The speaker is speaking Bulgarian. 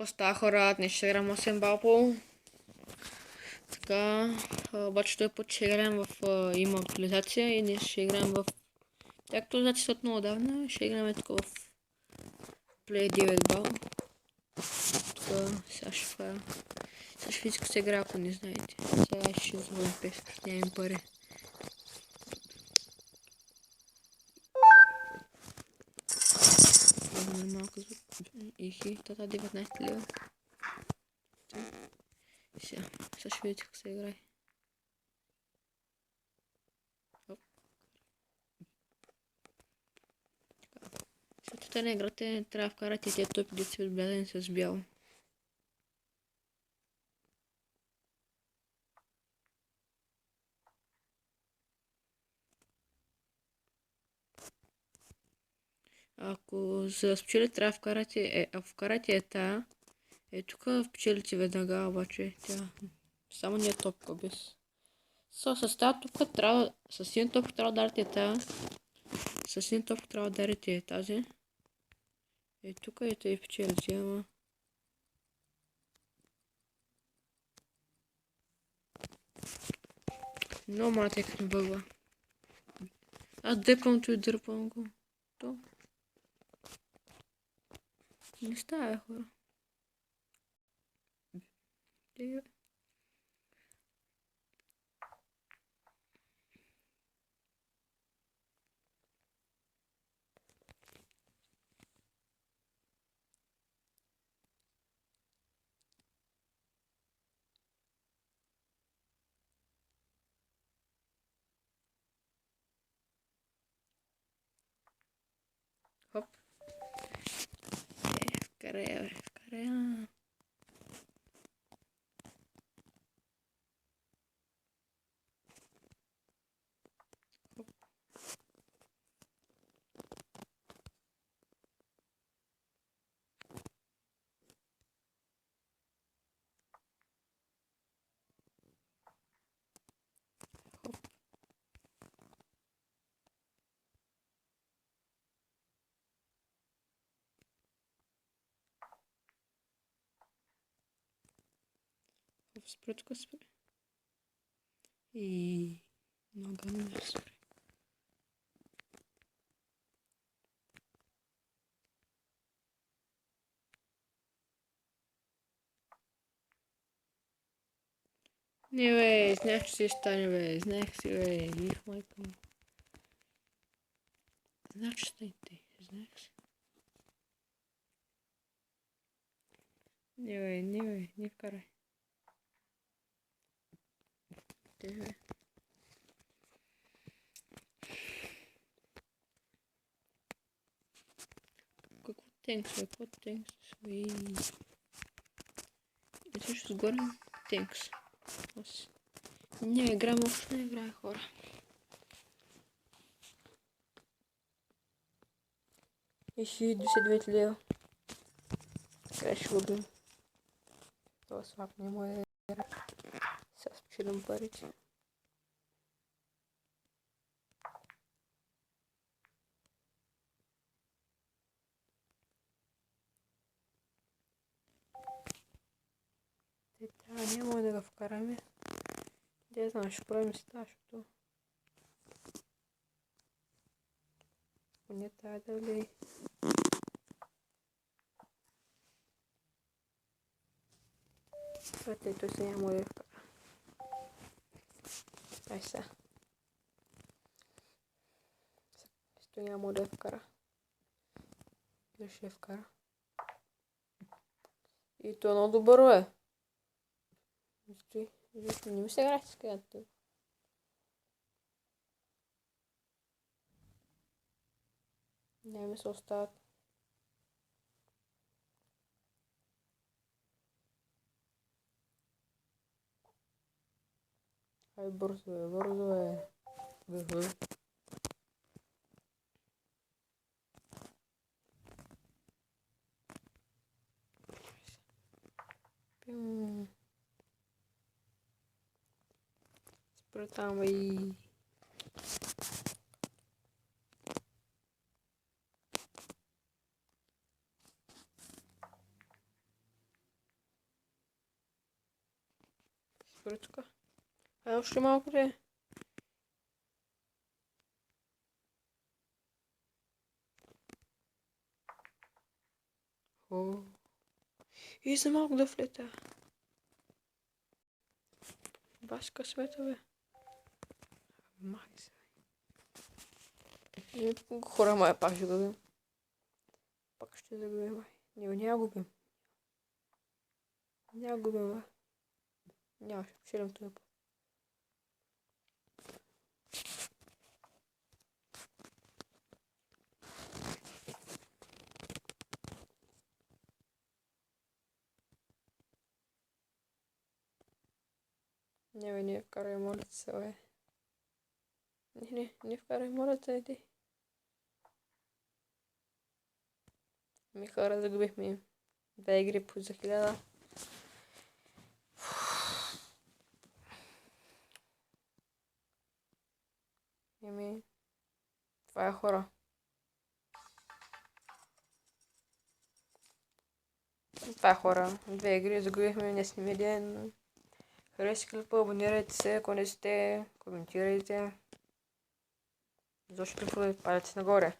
Става хора, днес ще играм 8 балпо. Така, обаче той път ще играем в... има актуализация и днес ще играем в... Тя актуализация от много отдавна, ще играем тук в Play 9 бал. Тук сега ще фая. Сега ще физика се игра, ако не знаете. Сега ще звън песка, ще нямам пари. Малко звук. Ихи, тата 19 лева. Сега ще видите как се играе. Защото на играта трябва да вкарате тези топи, да са отбелязани с бяло. Ако за да спечелите, трябва да вкарате, ако вкарате тая, тук печелите веднага, обаче тя само не е топка без. С тази топка трябва, с един топка трябва да дарите тая, с един топка трябва да дарите тази. Тук и тъй печелите, ама. Много мата като ми бъгва. Аз депам и дърпам го. То. Не става, хора. Хоп. Вкарай, вкарай. Спре тук, спре. И много не спре. Не бе, знаех, че ще стане бе, знаех си бе, их майка му. Знаех, че станете, знаех си. Не вкарай. Те бе. Какво тенкс бе, какво тенкс бе? И също сгоре тенкс. Не играем, въобще не играе хора. И 69 лева. Край ще го бим. Това слаб не му е. Сега спечелим парите. Трябва няма да го вкараме. Не знам, ще правим си това, защото... Поне трябва да влияе. Ето, той се няма да вкара. Ай сега. Той няма да вкара. Или ще вкара. И то е много добро е. Не ми се играе с където. Не ми се остават. Ай, бързо е, бързо е. Спре там и... Според тук. Още малко да е. О. И за малко да влета. Баш късмета, бе. Май се. Хора, май пак ще губим. Пак ще загубим, май. Няма губим. Няма губим, бе. Няма, ще печелим този път. Не, бе, не вкарай молеца, бе. Не вкарай молеца, иди. Ми хора, загубихме 2 игри по за 1000. Еми, това е хора. Това е хора. 2 игри загубихме, не сме един. Харесайте клипа, абонирайте се, ако не сте, коментирайте. Защо клипа, палец нагоре.